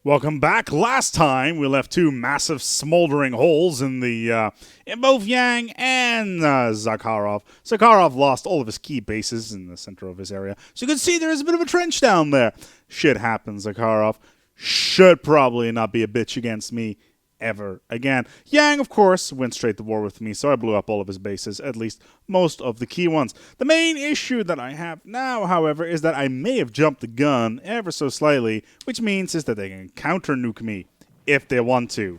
Welcome back. Last time we left two massive smoldering holes in both Yang and Zakharov. Zakharov lost all of his key bases in the center of his area, so you can see there is a bit of a trench down there. Shit happens. Zakharov should probably not be a bitch against me ever again. Yang, of course, went straight to war with me, so I blew up all of his bases, at least most of the key ones. The main issue that I have now, however, is that I may have jumped the gun ever so slightly, which means is that they can counter-nuke me if they want to.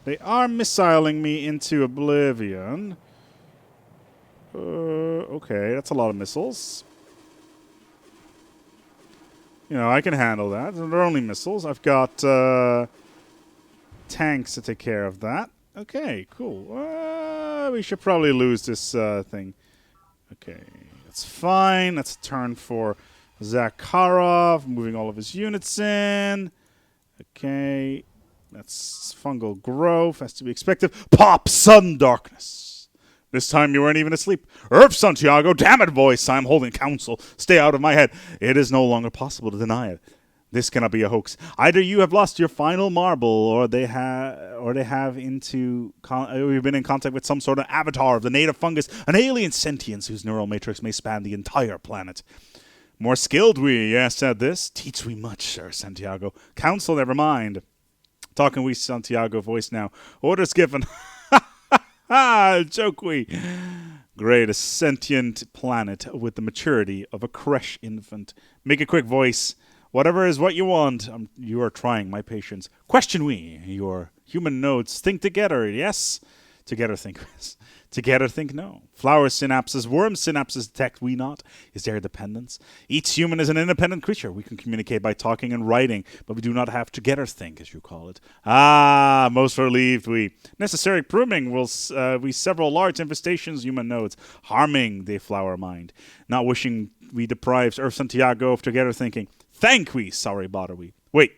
They are missiling me into oblivion. Okay, that's a lot of missiles. You know, I can handle that. They're only missiles. I've got tanks to take care of that. Okay, cool. We should probably lose this thing. Okay, that's fine. That's a turn for Zakharov, moving all of his units in. Okay, that's fungal growth, as to be expected. Pop, sudden darkness. This time you weren't even asleep. Earth, Santiago, damn it, voice. I'm holding counsel. Stay out of my head. It is no longer possible to deny it. This cannot be a hoax. Either you have lost your final marble, or we've been in contact with some sort of avatar of the native fungus, an alien sentience whose neural matrix may span the entire planet. More skilled we, yes, said this. Teach we much, Sir Santiago. Counsel, never mind. Talking we, Santiago voice now. Orders given. Ha! Joke we. Great, a sentient planet with the maturity of a creche infant. Make a quick voice. Whatever is what you want, you are trying my patience. Question we, your human nodes think together, yes? Together think yes. Together think no. Flower synapses, worm synapses detect we not. Is there dependence? Each human is an independent creature. We can communicate by talking and writing, but we do not have together think, as you call it. Ah, most relieved we. Necessary pruning will we several large infestations human nodes, harming the flower mind. Not wishing we deprives Earth Santiago of together thinking. Thank we, sorry bother we. Wait.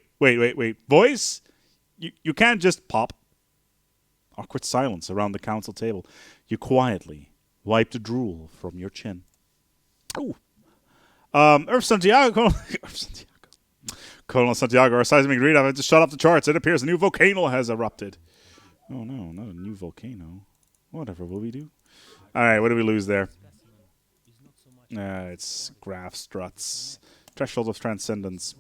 Voice? You can't just pop. Awkward silence around the council table. You quietly wipe the drool from your chin. Ooh. Earth Santiago. Earth Santiago. Colonel Santiago, our seismic readout has just shut off the charts. It appears a new volcano has erupted. Oh no, not a new volcano. Whatever will we do? Alright, what do we lose there? It's graph struts. Threshold of Transcendence.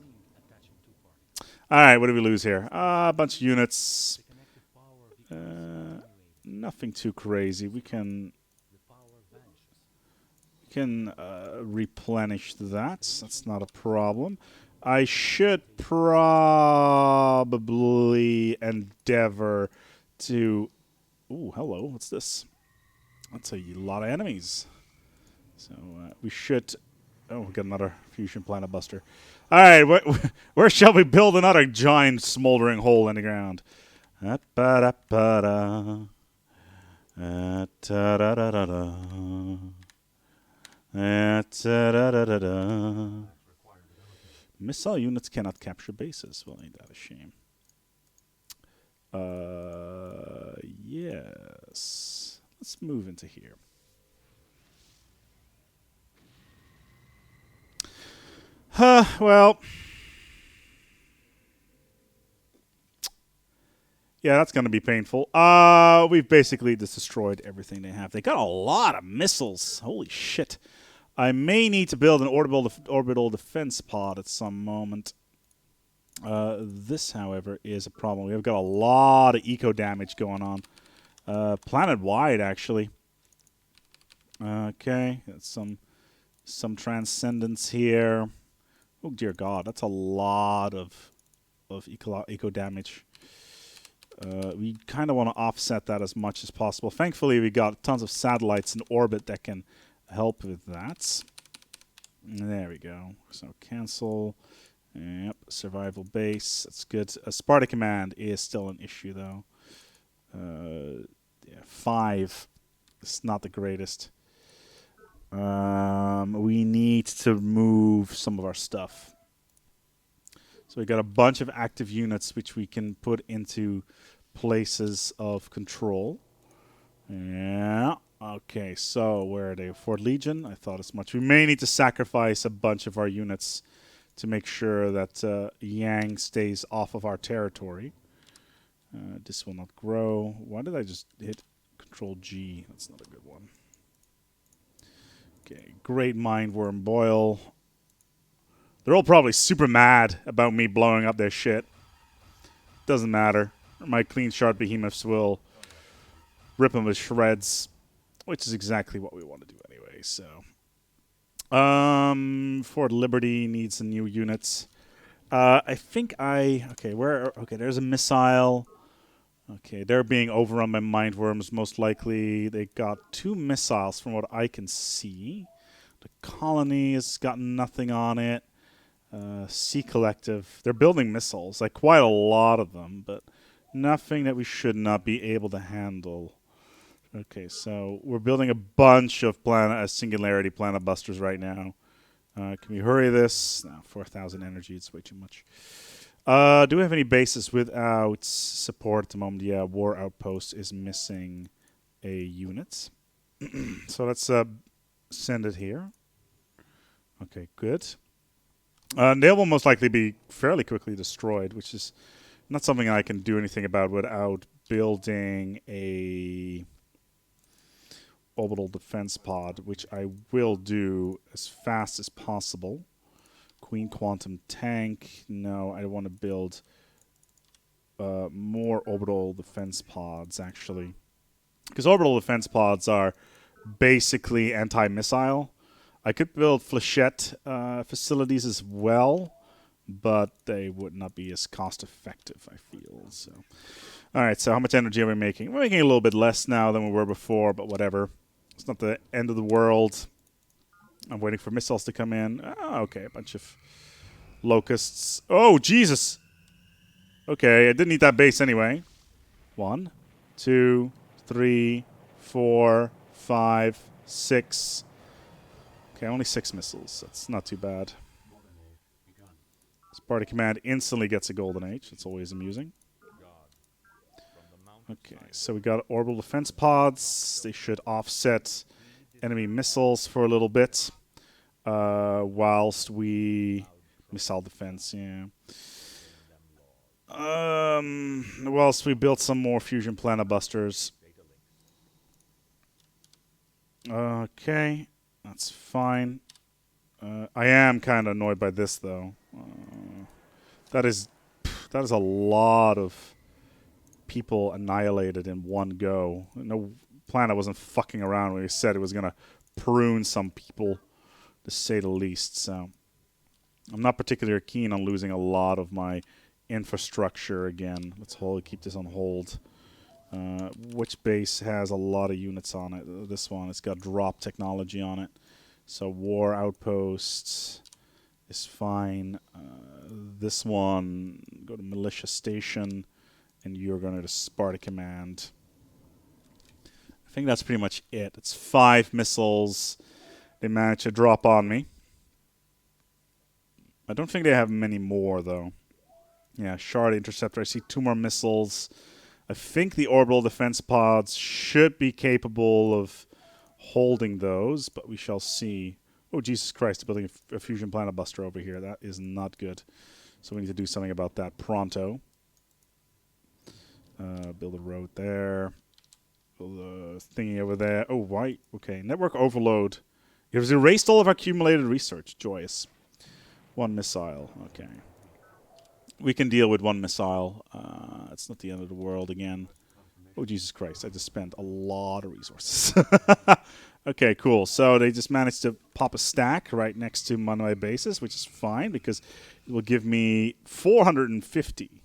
Alright, what do we lose here? A bunch of units. Nothing too crazy. We can replenish that. That's not a problem. I should probably endeavor to... Ooh, hello. What's this? That's a lot of enemies. So we should... Oh, we got another fusion planet buster. All right, where shall we build another giant smoldering hole in the ground? Missile units cannot capture bases. Well, ain't that a shame? Yes. Let's move into here. Well, yeah, that's going to be painful. We've basically just destroyed everything they have. They got a lot of missiles. Holy shit. I may need to build an orbital defense pod at some moment. This, however, is a problem. We've got a lot of eco damage going on. Planet-wide, actually. Okay, some transcendence here. Oh, dear God, that's a lot of eco damage. We kind of want to offset that as much as possible. Thankfully, we got tons of satellites in orbit that can help with that. There we go. So cancel. Yep, survival base. That's good. Sparta Command is still an issue, though. Yeah, 5. It's not the greatest. We need to move some of our stuff. So we got a bunch of active units which we can put into places of control. Yeah. Okay, so where are they? Fort Legion? I thought as much. We may need to sacrifice a bunch of our units to make sure that Yang stays off of our territory. This will not grow. Why did I just hit Control G? That's not a good one. Okay, Great Mindworm Boil. They're all probably super mad about me blowing up their shit. Doesn't matter. My clean shard behemoths will rip them to shreds, which is exactly what we want to do anyway. So, Fort Liberty needs some new units. I think okay. There's a missile. Okay, they're being overrun by mindworms, most likely. They got 2 missiles from what I can see. The colony has got nothing on it. Sea Collective, they're building missiles, like quite a lot of them, but nothing that we should not be able to handle. Okay, so we're building a bunch of Singularity Planet Busters right now. Can we hurry this? No, 4,000 energy, it's way too much. Do we have any bases without support at the moment? Yeah, War Outpost is missing a unit. So let's send it here. Okay, good. They will most likely be fairly quickly destroyed, which is not something I can do anything about without building a orbital defense pod, which I will do as fast as possible. Queen Quantum Tank. No, I want to build more orbital defense pods, actually. Because orbital defense pods are basically anti-missile. I could build flechette facilities as well, but they would not be as cost-effective, I feel. So, all right, so how much energy are we making? We're making a little bit less now than we were before, but whatever. It's not the end of the world. I'm waiting for missiles to come in. Oh, okay, a bunch of locusts. Oh, Jesus! Okay, I didn't need that base anyway. 1, 2, 3, 4, 5, 6. Okay, only 6 missiles. That's not too bad. Sparta Command instantly gets a golden age. That's always amusing. Okay, so we got orbital defense pods. They should offset enemy missiles for a little bit. Whilst we... Missile defense, yeah. Whilst we build some more fusion planet busters. Okay, that's fine. I am kind of annoyed by this, though. That is a lot of people annihilated in one go. No planet wasn't fucking around when he said it was going to prune some people, to say the least. So I'm not particularly keen on losing a lot of my infrastructure again. Let's keep this on hold. Which base has a lot of units on it? This one. It's got drop technology on it. So War Outposts is fine. This one, go to Militia Station, and you're going to Sparta Command. I think that's pretty much it. It's 5 missiles they managed to drop on me. I don't think they have many more, though. Yeah, Shard Interceptor. I see 2 more missiles. I think the orbital defense pods should be capable of holding those, but we shall see. Oh, Jesus Christ, building a fusion planet buster over here. That is not good. So we need to do something about that pronto. Build a road there. Build a thingy over there. Oh, why? Okay, network overload. It has erased all of our accumulated research. Joyous. 1 missile. Okay. We can deal with 1 missile. It's not the end of the world again. Oh, Jesus Christ. I just spent a lot of resources. Okay, cool. So they just managed to pop a stack right next to one of my bases, which is fine because it will give me 450.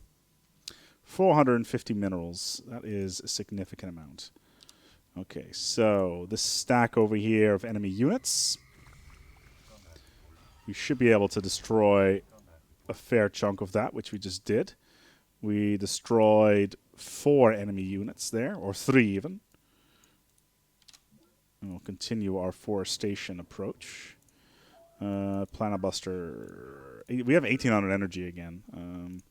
450 minerals. That is a significant amount. Okay, so this stack over here of enemy units. We should be able to destroy a fair chunk of that, which we just did. We destroyed 4 enemy units there, or 3 even. And we'll continue our forestation approach. Planet Buster. We have 1800 energy again.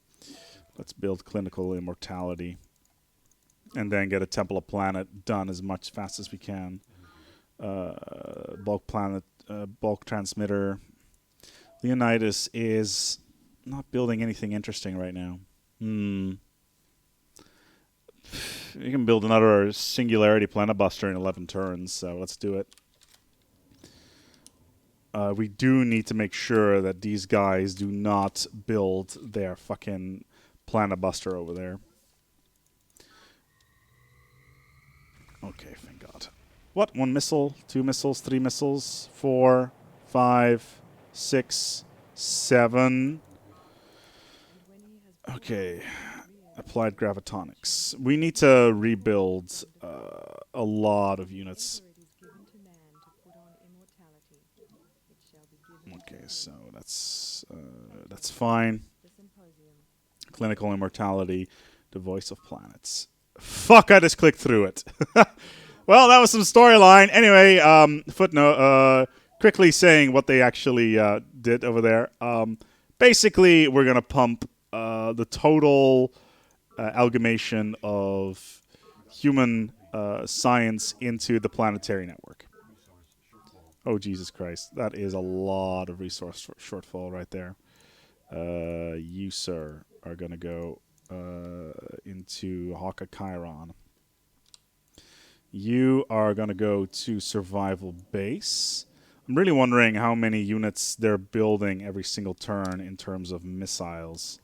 Let's build Clinical Immortality. And then get a Temple of Planet done as much fast as we can. Bulk Planet, Bulk Transmitter. Leonidas is not building anything interesting right now. You can build another Singularity Planet Buster in 11 turns, so let's do it. We do need to make sure that these guys do not build their fucking Planet Buster over there. Okay, thank God. What? 1 missile, 2 missiles, 3 missiles, 4, 5, 6, 7. Okay. Applied gravitonics. We need to rebuild a lot of units. Okay, so that's fine. Clinical immortality, the voice of planets. Fuck! I just clicked through it. Well, that was some storyline. Anyway, footnote. Quickly saying what they actually did over there. Basically, we're gonna pump the total amalgamation of human science into the planetary network. Oh, Jesus Christ. That is a lot of resource shortfall right there. You, sir, are going to go into Haka Chiron. You are going to go to Survival Base. I'm really wondering how many units they're building every single turn in terms of missiles.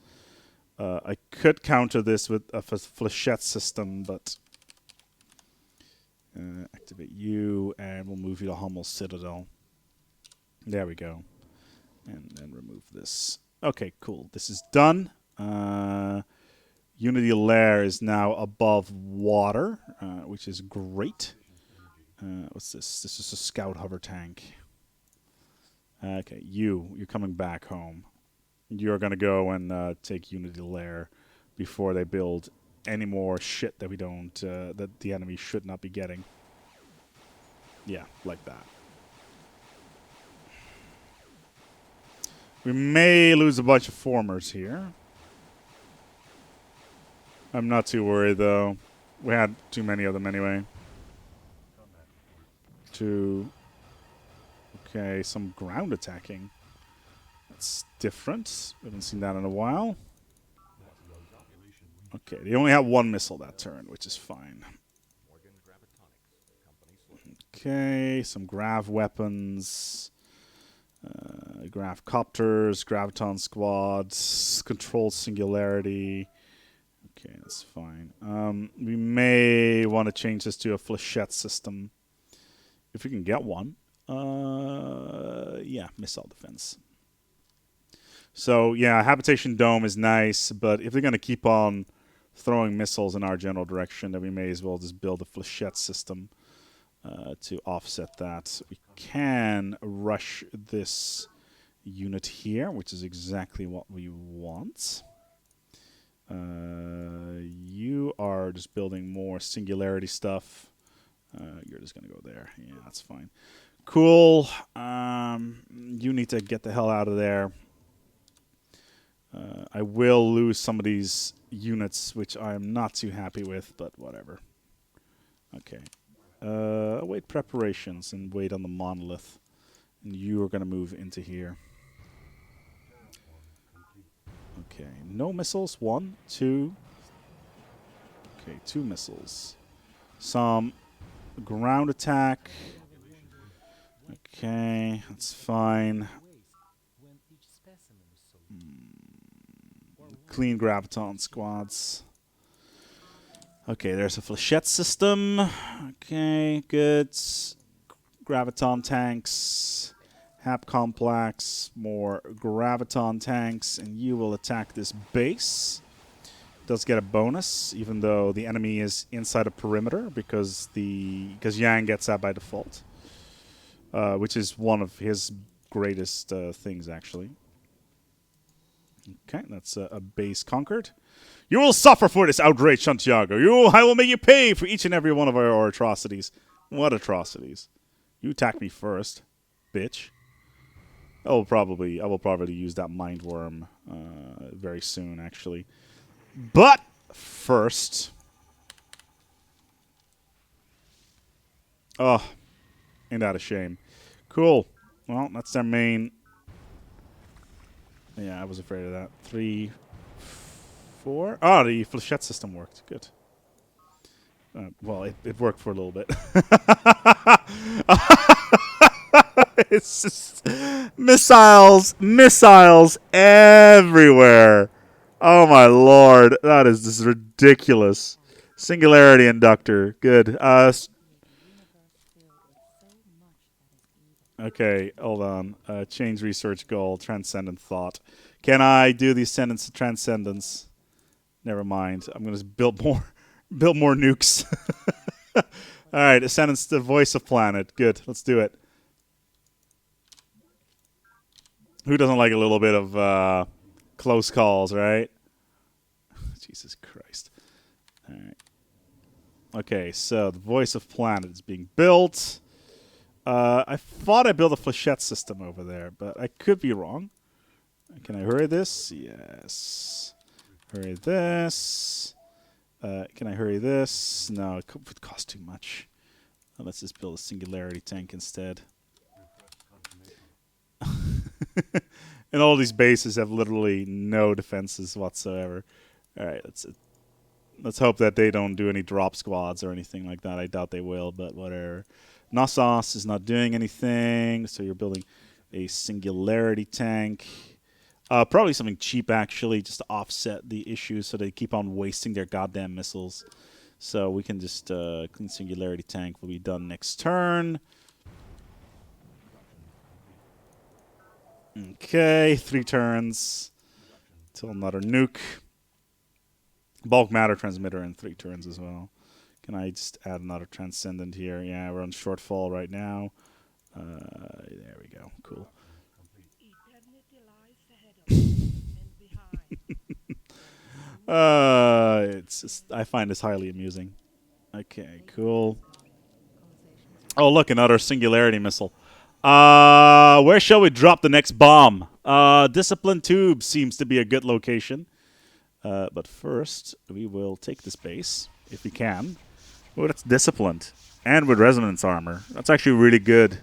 I could counter this with a flechette system, but activate you, and we'll move you to Hummel Citadel. There we go. And then remove this. Okay, cool. This is done. Unity Lair is now above water, which is great. What's this? This is a scout hover tank. Okay, you're coming back home. You're going to go and take Unity Lair before they build any more shit that we don't, that the enemy should not be getting. Yeah, like that. We may lose a bunch of formers here. I'm not too worried, though. We had too many of them anyway. Okay, some ground attacking. That's different. We haven't seen that in a while. Okay, they only have 1 missile that turn, which is fine. Okay, some grav weapons. Grav copters, graviton squads, control singularity. Okay, that's fine. We may want to change this to a flechette system. If we can get one. Yeah, missile defense. So, yeah, Habitation Dome is nice, but if they're going to keep on throwing missiles in our general direction, then we may as well just build a flechette system to offset that. We can rush this unit here, which is exactly what we want. You are just building more singularity stuff. You're just going to go there. Yeah, that's fine. Cool. You need to get the hell out of there. I will lose some of these units, which I'm not too happy with, but whatever. Okay. Await preparations and wait on the monolith. And you are going to move into here. Okay. No missiles. 1, 2. Okay, 2 missiles. Some ground attack. Okay, that's fine. Clean graviton squads. Okay, there's a flechette system. Okay, good. Graviton tanks. Hap complex. More graviton tanks. And you will attack this base. Does get a bonus, even though the enemy is inside a perimeter, because Yang gets that by default. Which is one of his greatest things, actually. Okay, that's a base conquered. You will suffer for this outrage, Santiago. I will make you pay for each and every one of our atrocities. What atrocities? You attack me first, bitch. I will probably use that mind worm very soon, actually. But first, oh, ain't that a shame? Cool. Well, that's their main Yeah, I was afraid of that. 3, 4. Oh, the flechette system worked. Good. Well, it worked for a little bit. It's just missiles everywhere. Oh my lord, that is just ridiculous. Singularity inductor, good. Okay, hold on. Change research goal, transcendent thought. Can I do the ascendance to transcendence? Never mind. I'm gonna build more, build more nukes. All right, ascendance to voice of planet. Good, let's do it. Who doesn't like a little bit of close calls, right? Jesus Christ. All right. Okay, so the voice of planet is being built. I thought I built a flechette system over there, but I could be wrong. Can I hurry this? Yes. Hurry this. Can I hurry this? No, it would cost too much. Let's just build a singularity tank instead. And all these bases have literally no defenses whatsoever. All right, let's hope that they don't do any drop squads or anything like that. I doubt they will, but whatever. Knossos is not doing anything, so you're building a singularity tank. Probably something cheap, actually, just to offset the issues so they keep on wasting their goddamn missiles. So we can just clean singularity tank will be done next turn. Okay, 3 turns till another nuke. Bulk matter transmitter in 3 turns as well. Can I just add another transcendent here? Yeah, we're on shortfall right now. There we go. Cool. It's just, I find this highly amusing. Okay, cool. Oh, look, another singularity missile. Where shall we drop the next bomb? Discipline Tube seems to be a good location. But first, we will take this base, if we can. Oh, that's disciplined. And with resonance armor. That's actually really good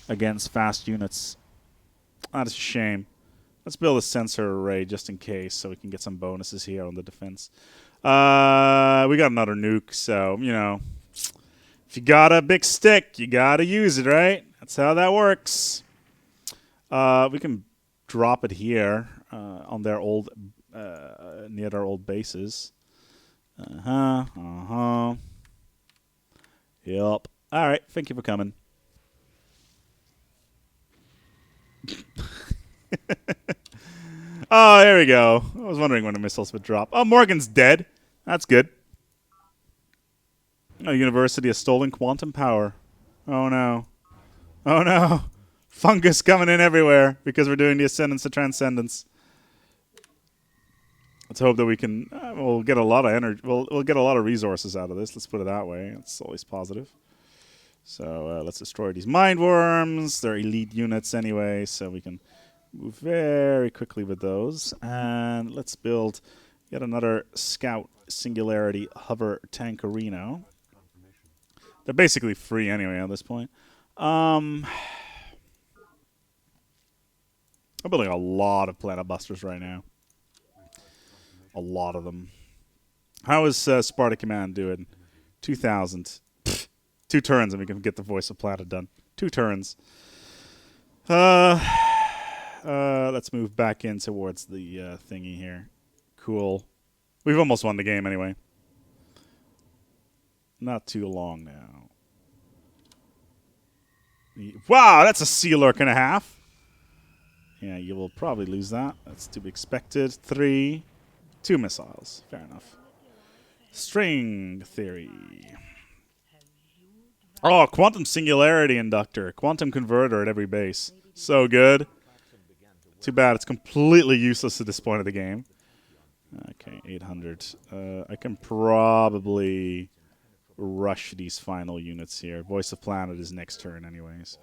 against fast units. That's a shame. Let's build a sensor array just in case so we can get some bonuses here on the defense. We got another nuke, so, you know. If you got a big stick, you got to use it, right? That's how that works. We can drop it here on their old, near their old bases. Yep. All right. Thank you for coming. Oh, there we go. I was wondering when the missiles would drop. Oh, Morgan's dead. That's good. Oh, University has stolen quantum power. Oh, no. Oh, no. Fungus coming in everywhere because we're doing the ascendance to transcendence. Let's hope that we can. We'll get a lot of energy. We'll get a lot of resources out of this. Let's put it that way. It's always positive. So let's destroy these mind worms. They're elite units anyway, so we can move very quickly with those. And let's build yet another scout singularity hover tankerino. They're basically free anyway at this point. I'm building a lot of planet busters right now. A lot of them. How is Sparta Command doing? 2,000. 2 turns and we can get the Voice of Planet done. 2 turns. Let's move back in towards the thingy here. Cool. We've almost won the game anyway. Not too long now. Wow, that's a Sea Lurk and a half. Yeah, you will probably lose that. That's to be expected. 3. 2 missiles. Fair enough. String theory. Oh, quantum singularity inductor. Quantum converter at every base. So good. Too bad it's completely useless at this point of the game. Okay, 800. I can probably rush these final units here. Voice of Planet is next turn anyway, so...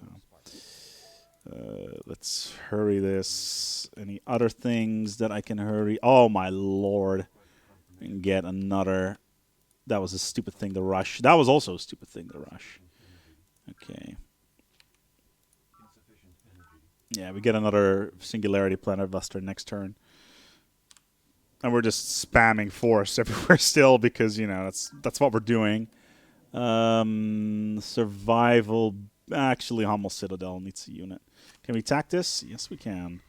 let's hurry this. Any other things that I can hurry? Oh, my lord. And get another... That was a stupid thing to rush. That was also a stupid thing to rush. Okay. Yeah, we get another Singularity Planet Buster next turn. And we're just spamming Force everywhere still because, you know, that's what we're doing. Survival. Actually, Hummel Citadel needs a unit. Can we attack this? Yes, we can.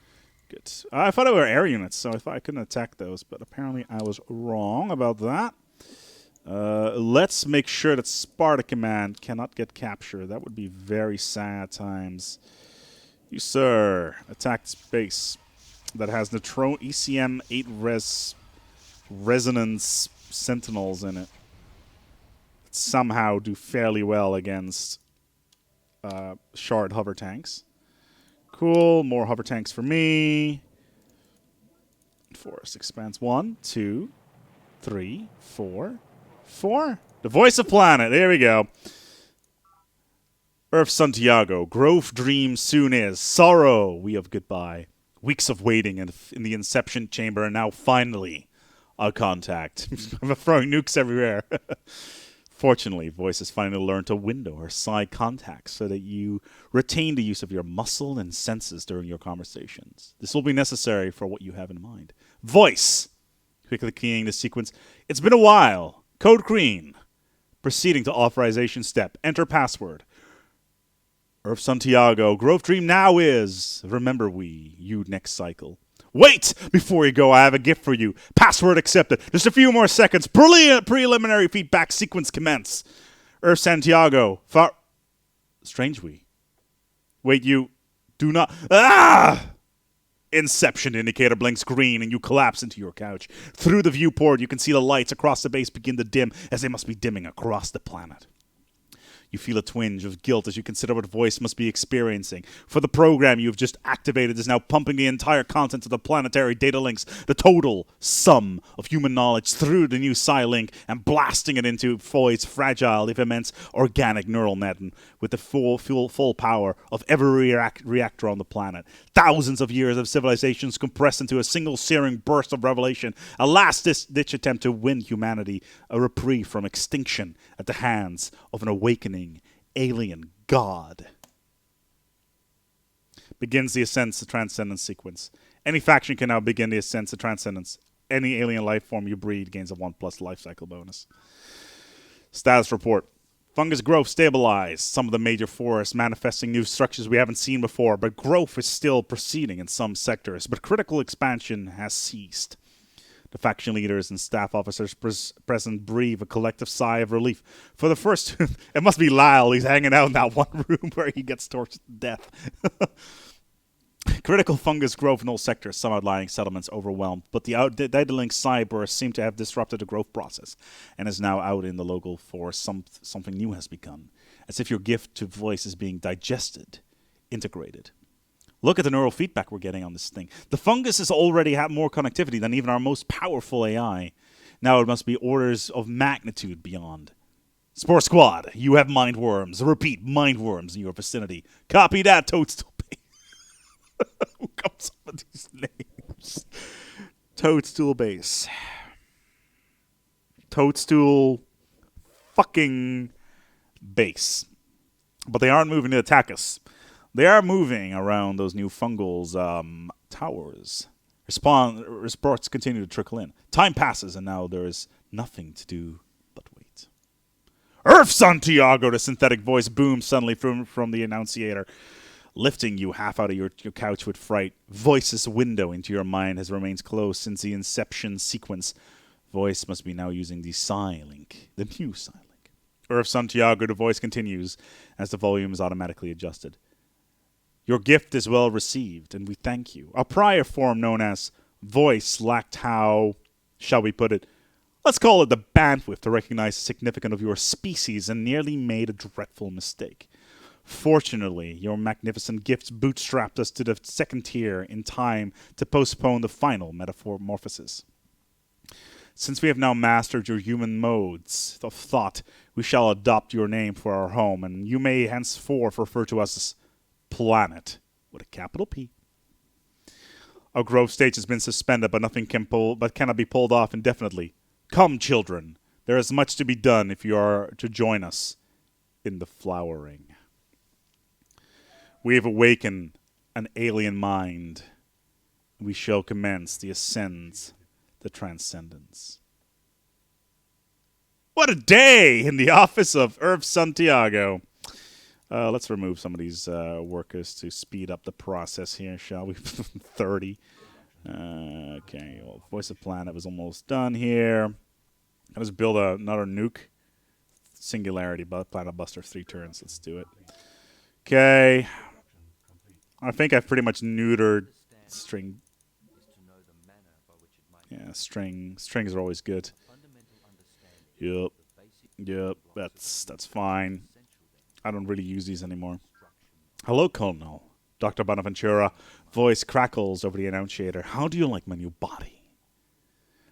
Good. I thought it were air units, so I thought I couldn't attack those, but apparently I was wrong about that. Let's make sure that Sparta Command cannot get captured. That would be very sad times. You, sir, attack space that has Neutron ECM 8 Resonance Sentinels in it. Somehow do fairly well against Shard hover tanks. Cool, more hover tanks for me. Force expands 1, 2, 3, 4, 4. The voice of planet. There we go. Earth Santiago. Grove dream soon is. Sorrow we of goodbye. Weeks of waiting in the Inception chamber, and now finally a contact. I'm throwing nukes everywhere. Fortunately, Voice has finally learned to window or side contacts so that you retain the use of your muscle and senses during your conversations. This will be necessary for what you have in mind. Voice! Quickly keying the sequence. It's been a while. Code Green. Proceeding to authorization step. Enter password. Earth Santiago. Grove Dream now is. Remember we. You next cycle. Wait! Before you go, I have a gift for you. Password accepted. Just a few more seconds. Preliminary feedback sequence commence. Earth Santiago. Strange we. Wait, you do not... Ah! Inception indicator blinks green and you collapse into your couch. Through the viewport, you can see the lights across the base begin to dim as they must be dimming across the planet. You feel a twinge of guilt as you consider what Voice must be experiencing. For the program you've just activated is now pumping the entire content of the planetary data links, the total sum of human knowledge, through the new Psi-Link and blasting it into Voice's fragile, if immense, organic neural net with the full power of every reactor on the planet. Thousands of years of civilizations compressed into a single searing burst of revelation. A last-ditch attempt to win humanity a reprieve from extinction at the hands of an awakening alien god. Begins the ascent to transcendence sequence. Any faction can now begin the ascent to transcendence. Any alien life form you breed gains a 1+ life cycle bonus. Status report. Fungus growth stabilized. Some of the major forests manifesting new structures we haven't seen before, but growth is still proceeding in some sectors, but critical expansion has ceased. The faction leaders and staff officers present breathe a collective sigh of relief. For the first... it must be Lyle. He's hanging out in that one room where he gets tortured to death. Critical fungus growth in all sectors, some outlying settlements overwhelmed, but the data-link psi bursts seem to have disrupted the growth process and is now out in the local forest. Something new has begun, as if your gift to Voice is being digested, integrated. Look at the neural feedback we're getting on this thing. The fungus has already had more connectivity than even our most powerful AI. Now it must be orders of magnitude beyond. Spore Squad, you have mind worms. Repeat, mind worms in your vicinity. Copy that, Toadstool Base. Who comes up with these names? Toadstool Base. Toadstool fucking Base. But they aren't moving to attack us. They are moving around those new fungals towers. Reports continue to trickle in. Time passes, and now there is nothing to do but wait. Earth Santiago, the synthetic voice booms suddenly from the annunciator, lifting you half out of your couch with fright. Voice's window into your mind has remained closed since the inception sequence. Voice must be now using the Psi-Link, the new Psi-Link. Earth Santiago, the voice continues as the volume is automatically adjusted. Your gift is well received, and we thank you. A prior form known as Voice lacked how, shall we put it, let's call it the bandwidth to recognize the significance of your species and nearly made a dreadful mistake. Fortunately, your magnificent gifts bootstrapped us to the second tier in time to postpone the final metamorphosis. Since we have now mastered your human modes of thought, we shall adopt your name for our home, and you may henceforth refer to us as Planet, with a capital P. Our growth stage has been suspended, but nothing cannot be pulled off indefinitely. Come, children, there is much to be done if you are to join us in the flowering. We have awakened an alien mind. We shall commence the ascent, the transcendence. What a day in the office of Irv Santiago. Let's remove some of these workers to speed up the process here, shall we? 30. Okay, well, Voice of Planet was almost done here. Let's build another nuke. Singularity, Planet Buster, 3 turns. Let's do it. Okay. I think I've pretty much neutered string. Yeah, strings are always good. Yep, that's fine. I don't really use these anymore. Hello, Colonel. Dr. Bonaventura. Voice crackles over the annunciator. How do you like my new body?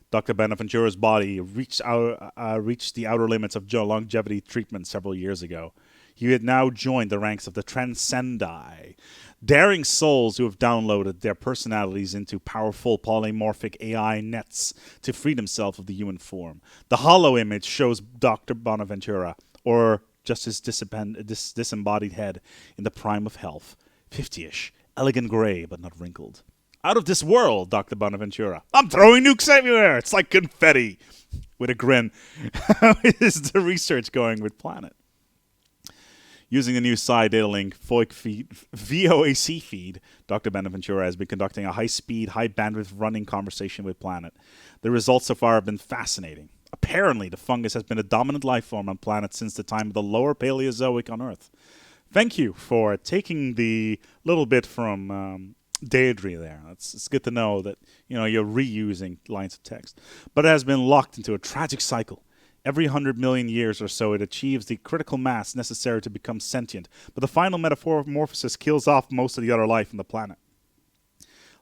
Dr. Bonaventura's body reached the outer limits of longevity treatment several years ago. He had now joined the ranks of the Transcendi, daring souls who have downloaded their personalities into powerful polymorphic AI nets to free themselves of the human form. The hollow image shows Dr. Bonaventura, or just his disembodied head, in the prime of health, 50-ish, elegant gray but not wrinkled. Out of this world, Dr. Bonaventura. I'm throwing nukes everywhere. It's like confetti. With a grin. How is the research going with Planet? Using the new side data link VOAC feed, Dr. Bonaventura has been conducting a high-speed, high-bandwidth running conversation with Planet. The results so far have been fascinating. Apparently, the fungus has been a dominant life form on Planet since the time of the lower Paleozoic on Earth. Thank you for taking the little bit from Daedry there. It's good to know that you're reusing lines of text. But it has been locked into a tragic cycle. Every 100 million years or so, it achieves the critical mass necessary to become sentient, but the final metamorphosis kills off most of the other life on the planet.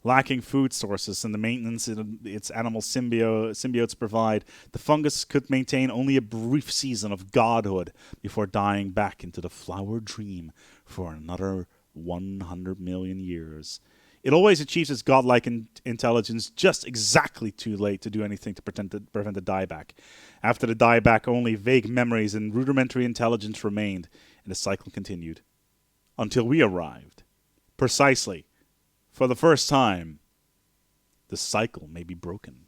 Lacking food sources and the maintenance its animal symbiotes provide, the fungus could maintain only a brief season of godhood before dying back into the flower dream for another 100 million years. It always achieves its godlike intelligence just exactly too late to do anything to prevent the dieback. After the dieback, only vague memories and rudimentary intelligence remained, and the cycle continued. Until we arrived. Precisely. For the first time, the cycle may be broken.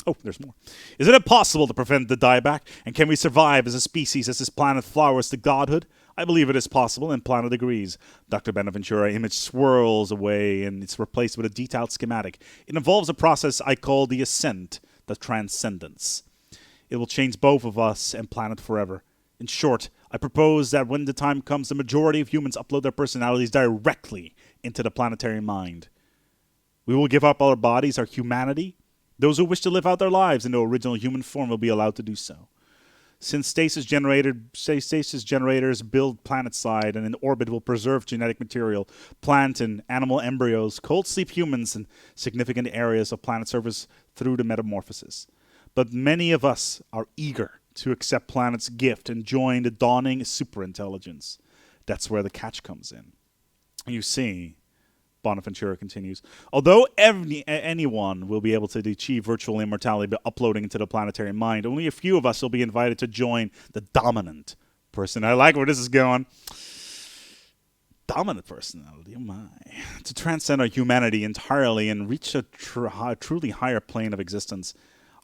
Oh, there's more. Is it impossible to prevent the dieback? And can we survive as a species as this planet flowers to godhood? I believe it is possible, and Planet agrees. Dr. Bonaventura image swirls away, and it's replaced with a detailed schematic. It involves a process I call the ascent, the transcendence. It will change both of us and Planet forever. In short, I propose that when the time comes, the majority of humans upload their personalities directly into the planetary mind. We will give up our bodies, our humanity. Those who wish to live out their lives in the original human form will be allowed to do so. Since stasis generators build planet-side and in orbit will preserve genetic material, plant and animal embryos, cold sleep humans, and significant areas of planet surface through the metamorphosis. But many of us are eager to accept Planet's gift and join the dawning superintelligence. That's where the catch comes in. You see, Bonaventura continues, although anyone will be able to achieve virtual immortality by uploading into the planetary mind, only a few of us will be invited to join the dominant person. I like where this is going. Dominant personality, oh my. To transcend our humanity entirely and reach a truly higher plane of existence.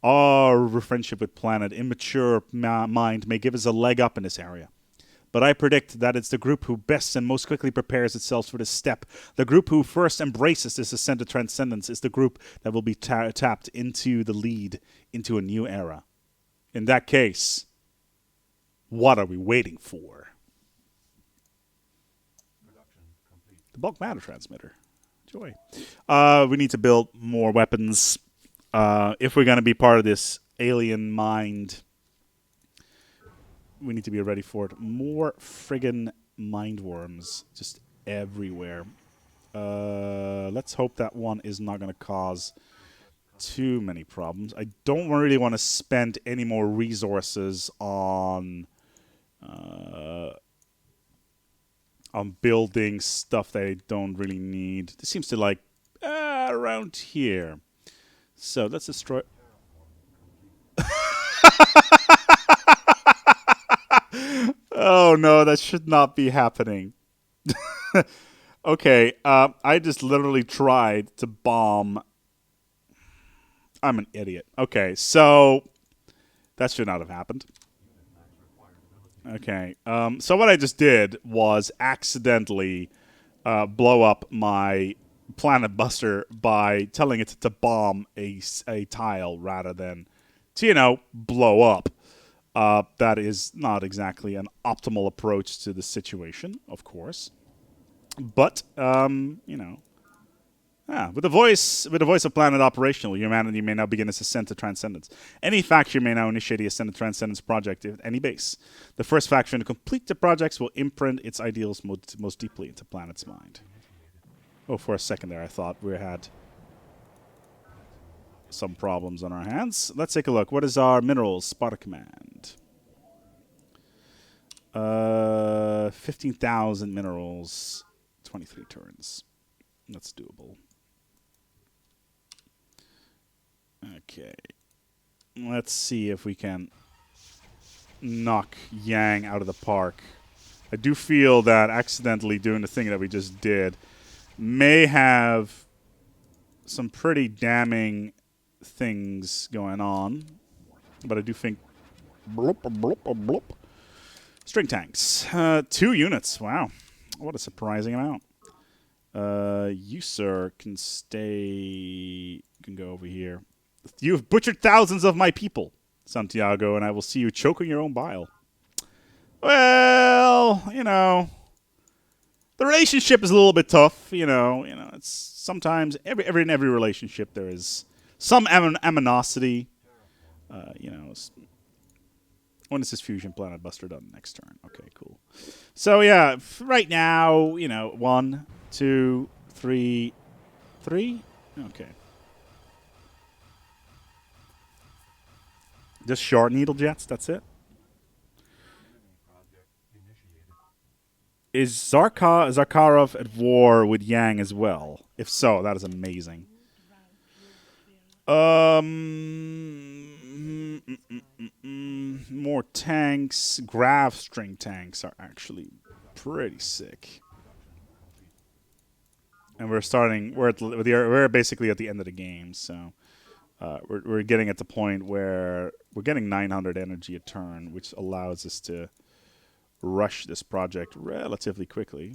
Our friendship with Planet, immature mind, may give us a leg up in this area. But I predict that it's the group who best and most quickly prepares itself for this step. The group who first embraces this ascent to transcendence is the group that will be tapped into the lead into a new era. In that case, what are we waiting for? The bulk matter transmitter. Joy. We need to build more weapons. If we're going to be part of this alien mind, we need to be ready for it. More friggin' mind worms just everywhere. Let's hope that one is not going to cause too many problems. I don't really want to spend any more resources on building stuff that I don't really need. This seems to like around here. So let's destroy. Oh no, that should not be happening. Okay, I just literally tried to bomb. I'm an idiot. Okay, so that should not have happened. Okay, so what I just did was accidentally blow up my planet buster by telling it to bomb a tile rather than to, blow up. That is not exactly an optimal approach to the situation, of course. But, with the voice of planet operational, humanity may now begin its ascent to transcendence. Any faction may now initiate the ascent to transcendence project at any base. The first faction to complete the projects will imprint its ideals most deeply into planet's mind. Oh, for a second there, I thought we had some problems on our hands. Let's take a look. What is our minerals? Spot a command. 15,000 minerals, 23 turns. That's doable. Okay. Let's see if we can knock Yang out of the park. I do feel that accidentally doing the thing that we just did may have some pretty damning things going on. But I do think... Bloop, bloop, bloop. String tanks. 2 units. Wow. What a surprising amount. You, sir, can stay... can go over here. You have butchered thousands of my people, Santiago, and I will see you choking your own bile. Well, the relationship is a little bit tough. It's sometimes in every relationship there is some aminosity. When is this fusion planet buster done? Next turn. Okay, cool. So yeah, right now, 1, 2, 3, 3. Okay. Just short needle jets, that's it? Is Zakharov at war with Yang as well? If so, that is amazing. More tanks. Grav string tanks are actually pretty sick. And we're basically at the end of the game, so... we're getting at the point where we're getting 900 energy a turn, which allows us to rush this project relatively quickly.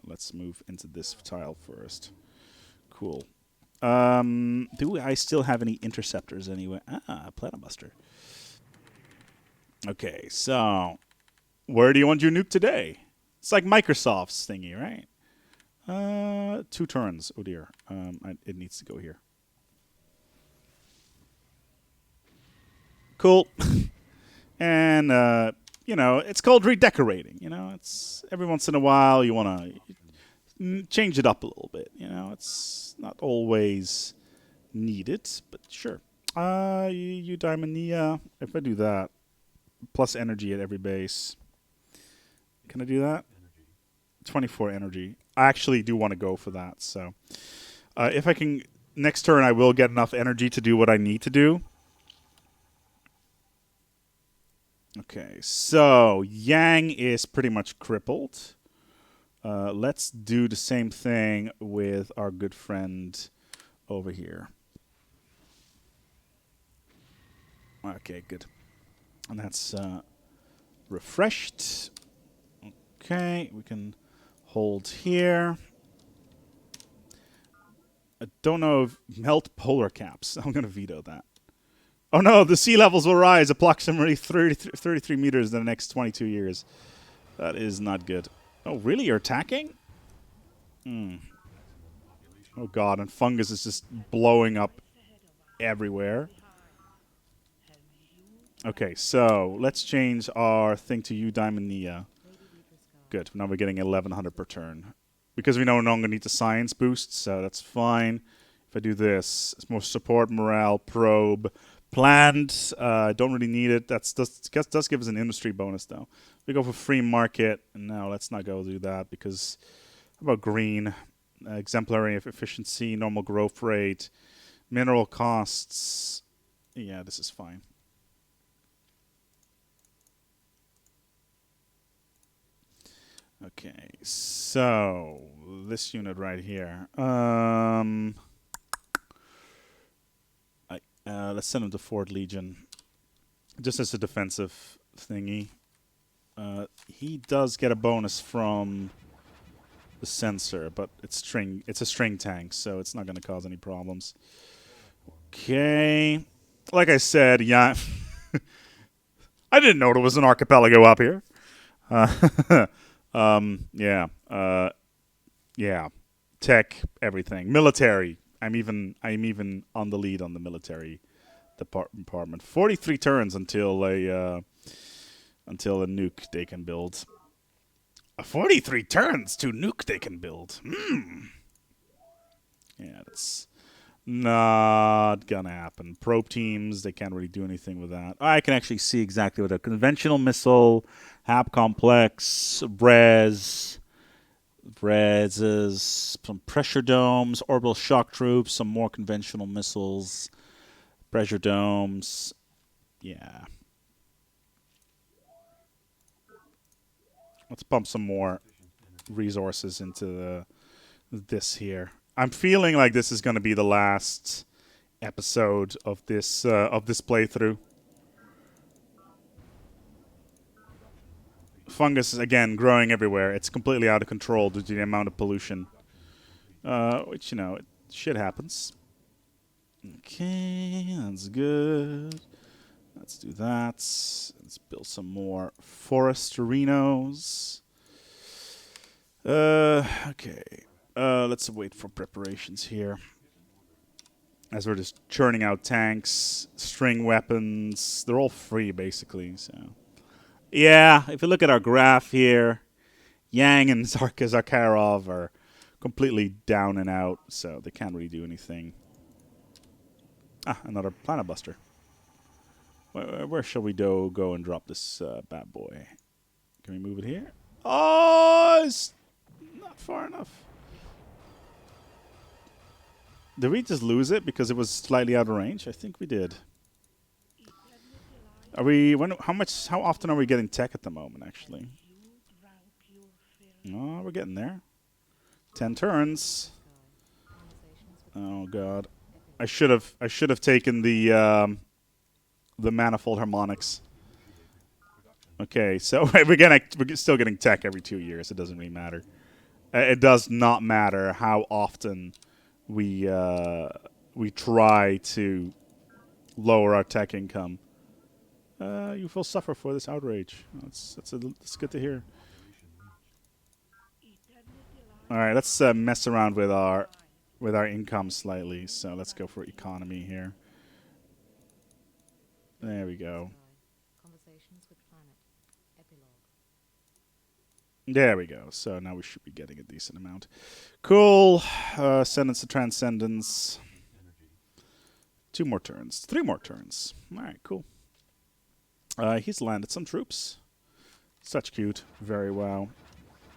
Let's move into this tile first. Cool. Do I still have any interceptors anyway? Planet Buster. Okay, so where do you want your nuke today? It's like Microsoft's thingy, right? 2 turns. Oh dear. It needs to go here. Cool. And, it's called redecorating. It's every once in a while you want to change it up a little bit. It's not always needed, but sure. You Diamonia. If I do that, plus energy at every base. Can I do that? 24 energy. I actually do want to go for that. So if I can, next turn I will get enough energy to do what I need to do. Okay, so Yang is pretty much crippled. Let's do the same thing with our good friend over here. Okay, good. And that's refreshed. Okay, we can hold here. I don't know if melt polar caps. I'm going to veto that. Oh no, the sea levels will rise approximately 33 meters in the next 22 years. That is not good. Oh, really? You're attacking? Oh god, and fungus is just blowing up everywhere. Okay, so let's change our thing to Eudaimonia. Good, now we're getting 1100 per turn. Because we no longer need the science boost, so that's fine. If I do this, it's more support, morale, probe, planned. Don't really need it. That does give us an industry bonus, though. We go for free market. No, let's not go do that, because how about green? Exemplary efficiency, normal growth rate, mineral costs. Yeah, this is fine. Okay, so this unit right here. Let's send him to Fort Legion, just as a defensive thingy. He does get a bonus from the sensor, but it's a string tank, so it's not going to cause any problems. Okay, like I said, yeah, I didn't know there was an archipelago up here. Yeah, yeah, tech, everything, military. I'm even on the lead on the military department. 43 turns until a nuke they can build. 43 turns to nuke they can build. Yeah, that's not gonna happen. Probe teams, they can't really do anything with that. I can actually see exactly what a conventional missile, HAP complex, Reses, some pressure domes, orbital shock troops, some more conventional missiles, pressure domes. Yeah. Let's pump some more resources into this here. I'm feeling like this is going to be the last episode of this playthrough. Fungus is again growing everywhere. It's completely out of control due to the amount of pollution. Which, you know, shit happens. Okay, that's good. Let's do that. Let's build some more foresterinos. Okay. Let's wait for preparations here. As we're just churning out tanks, string weapons. They're all free, basically, so... Yeah, if you look at our graph here, Yang and Zakharov are completely down and out, so they can't really do anything. Ah, another planet buster. Where shall we go and drop this bad boy? Can we move it here? Oh, it's not far enough. Did we just lose it because it was slightly out of range? I think we did. Are we? How often are we getting tech at the moment? Actually, oh, we're getting there. 10 turns. Oh god, I should have taken the manifold harmonics. Okay, so we're still getting tech every 2 years. It doesn't really matter. It does not matter how often we try to lower our tech income. You will suffer for this outrage. That's good to hear. All right, let's mess around with our income slightly. So let's go for economy here. There we go. There we go. So now we should be getting a decent amount. Cool. Sentence to Transcendence. 2 more turns. 3 more turns. All right, cool. He's landed some troops. Such cute. Very well.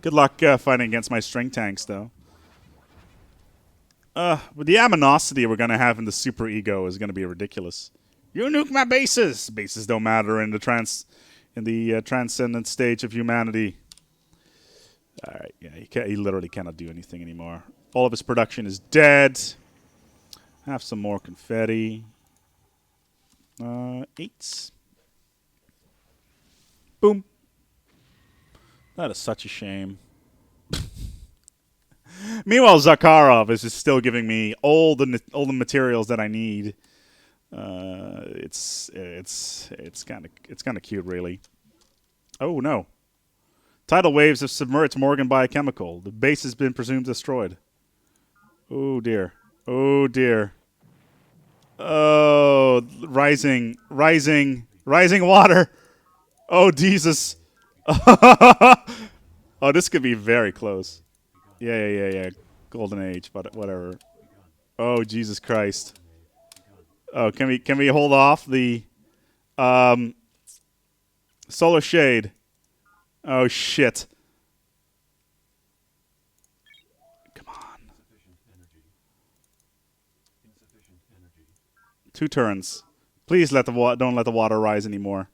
Good luck fighting against my string tanks, though. With the aminosity we're going to have in the super ego is going to be ridiculous. You nuke my bases! Bases don't matter in the transcendent stage of humanity. Alright, yeah, he literally cannot do anything anymore. All of his production is dead. Have some more confetti. 8. Boom. That is such a shame. Meanwhile, Zakharov is just still giving me all the materials that I need. It's kind of cute, really. Oh no! Tidal waves have submerged Morgan Biochemical. The base has been presumed destroyed. Oh dear! Oh dear! Oh, rising water! Oh Jesus! Oh, this could be very close. Yeah. Golden age, but whatever. Oh, Jesus Christ. Oh, can we hold off the solar shade? Oh shit. Come on. 2 turns. Please don't let the water rise anymore.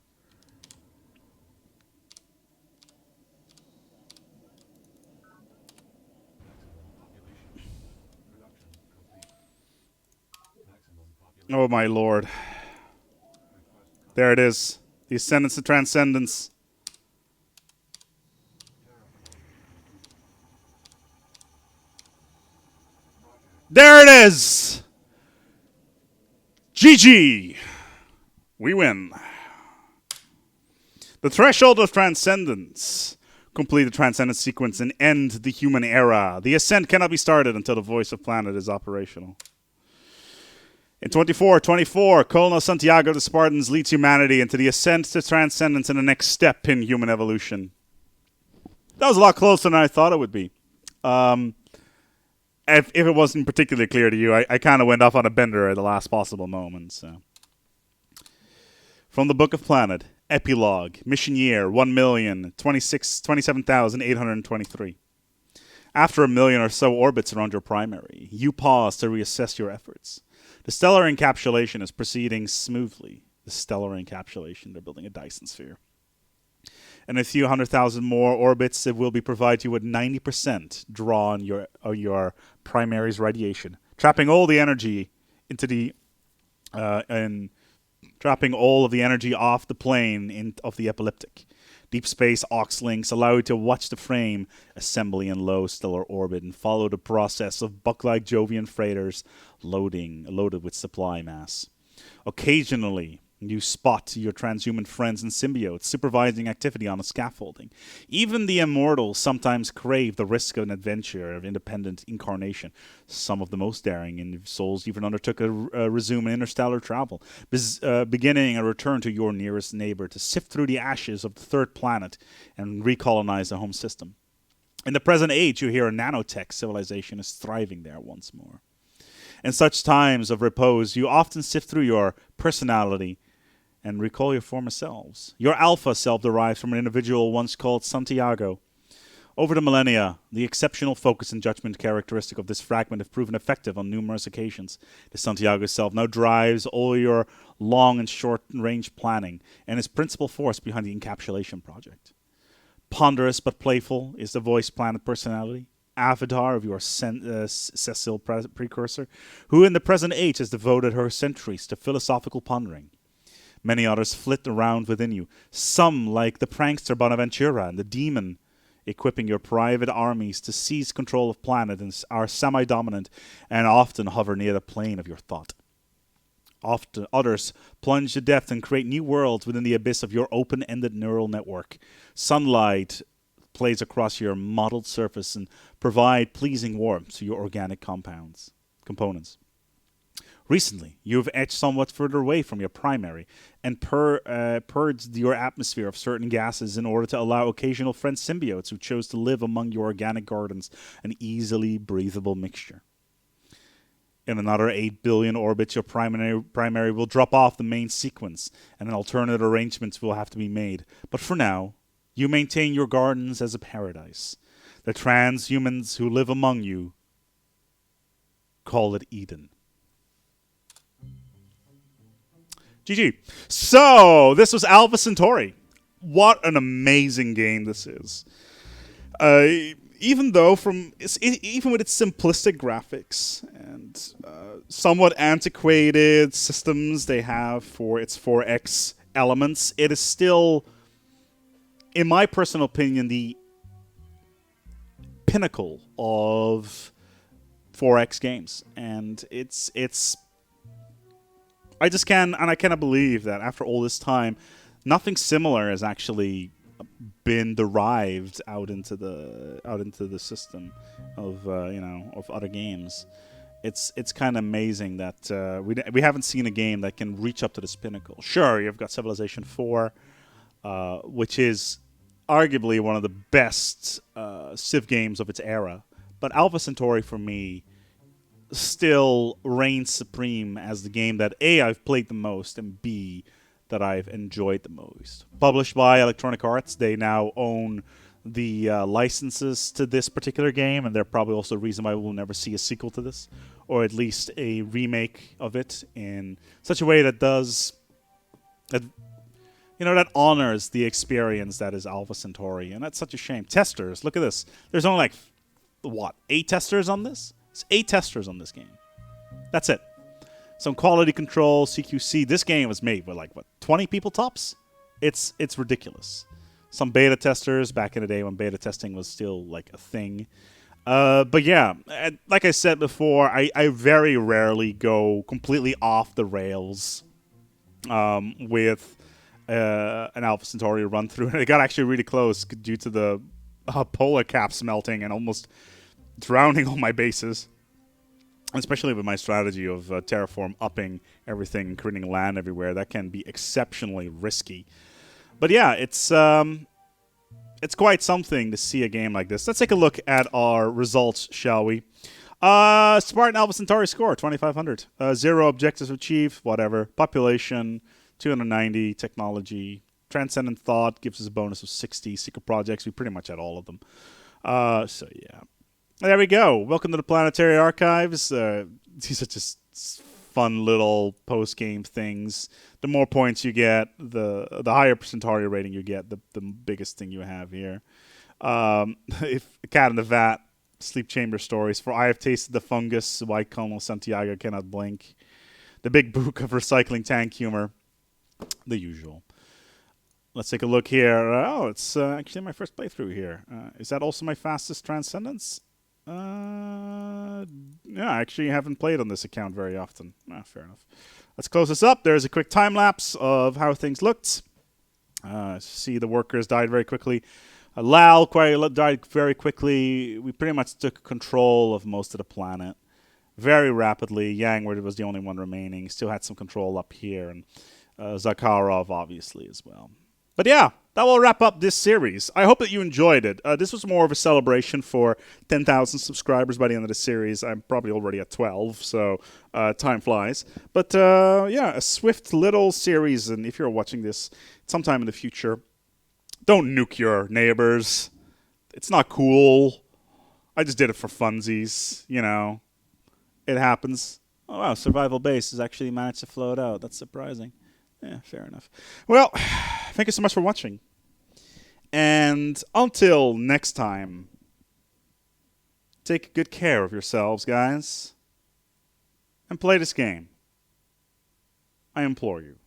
Oh my lord. There it is. The Ascendance to Transcendence. There it is! GG! We win. The Threshold of Transcendence. Complete the Transcendence sequence and end the human era. The ascent cannot be started until the Voice of Planet is operational. In 2424, Colonel Santiago the Spartans leads humanity into the ascent to transcendence and the next step in human evolution. That was a lot closer than I thought it would be. If it wasn't particularly clear to you, I kind of went off on a bender at the last possible moment. So. From the Book of Planet, Epilogue, Mission Year 1,027,823. After a million or so orbits around your primary, you pause to reassess your efforts. The stellar encapsulation is proceeding smoothly. The stellar encapsulation, they're building a Dyson sphere. In a few 100,000 more orbits, it will be provided you with 90% draw on your primary's radiation, trapping all the energy into the and trapping all of the energy off the plane of the epileptic. Deep space aux links allow you to watch the frame assembly in low stellar orbit and follow the process of buck-like Jovian freighters loaded with supply mass. Occasionally, you spot your transhuman friends and symbiotes supervising activity on a scaffolding. Even the immortals sometimes crave the risk of an adventure of independent incarnation. Some of the most daring souls even undertook a resume an interstellar travel, beginning a return to your nearest neighbor to sift through the ashes of the third planet and recolonize the home system. In the present age, you hear a nanotech civilization is thriving there once more. In such times of repose, you often sift through your personality and recall your former selves. Your alpha self derives from an individual once called Santiago. Over the millennia, the exceptional focus and judgment characteristic of this fragment have proven effective on numerous occasions. The Santiago self now drives all your long and short-range planning and is principal force behind the encapsulation project. Ponderous but playful is the Voice Planet personality, avatar of your Cecil precursor, who in the present age has devoted her centuries to philosophical pondering. Many others flit around within you, some like the prankster Bonaventura and the demon, equipping your private armies to seize control of planet and are semi-dominant and often hover near the plane of your thought. Often others plunge to depth and create new worlds within the abyss of your open-ended neural network. Sunlight plays across your mottled surface and provide pleasing warmth to your organic components. Recently, you have edged somewhat further away from your primary and purged your atmosphere of certain gases in order to allow occasional friend symbiotes who chose to live among your organic gardens an easily breathable mixture. In another 8 billion orbits, your primary will drop off the main sequence, and alternate arrangements will have to be made. But for now, you maintain your gardens as a paradise. The transhumans who live among you call it Eden. GG. So, this was Alpha Centauri. What an amazing game this is. Even with its simplistic graphics and somewhat antiquated systems they have for its 4X elements, it is still, in my personal opinion, the pinnacle of 4X games. And I just I cannot believe that after all this time, nothing similar has actually been derived out into the system of of other games. It's kind of amazing that we haven't seen a game that can reach up to this pinnacle. Sure, you've got Civilization 4, which is arguably one of the best Civ games of its era, but Alpha Centauri for me still reigns supreme as the game that A, I've played the most, and B, that I've enjoyed the most. Published by Electronic Arts, they now own the licenses to this particular game, and they're probably also the reason why we'll never see a sequel to this, or at least a remake of it in such a way that that honors the experience that is Alpha Centauri, and that's such a shame. Testers, look at this. There's only 8 testers on this? It's 8 testers on this game. That's it. some quality control, CQC. This game was made with like, what, 20 people tops? It's ridiculous. Some beta testers back in the day when beta testing was still like a thing. But yeah, like I said before, I very rarely go completely off the rails with an Alpha Centauri run through. And it got actually really close due to the polar caps melting and almost drowning all my bases. Especially with my strategy of terraform upping everything and creating land everywhere. That can be exceptionally risky. But yeah, it's quite something to see a game like this. Let's take a look at our results, shall we? Spartan Alpha Centauri score, 2,500. 0 objectives achieved, whatever. Population, 290. Technology. Transcendent Thought gives us a bonus of 60. Secret Projects, we pretty much had all of them. So yeah. There we go. Welcome to the Planetary Archives. These are just fun little post-game things. The more points you get, the higher Centauri rating you get, the biggest thing you have here. If Cat in the Vat, Sleep Chamber Stories. For I have tasted the fungus, why Colonel Santiago cannot blink. The Big Book of Recycling Tank Humor. The usual. Let's take a look here. Oh, it's actually my first playthrough here. Is that also my fastest Transcendence? Yeah, I actually haven't played on this account very often. Fair enough. Let's close this up. There's a quick time lapse of how things looked. See, the workers died very quickly. Lal died very quickly. We pretty much took control of most of the planet very rapidly. Yang was the only one remaining. Still had some control up here. And Zakharov, obviously, as well. But yeah, that will wrap up this series. I hope that you enjoyed it. This was more of a celebration for 10,000 subscribers by the end of the series. I'm probably already at 12, so time flies. But yeah, a swift little series, and if you're watching this sometime in the future, don't nuke your neighbors. It's not cool. I just did it for funsies, you know. It happens. Oh wow, Survival Base has actually managed to float out. That's surprising. Yeah, fair enough. Well, thank you so much for watching. And until next time, take good care of yourselves, guys. And play this game. I implore you.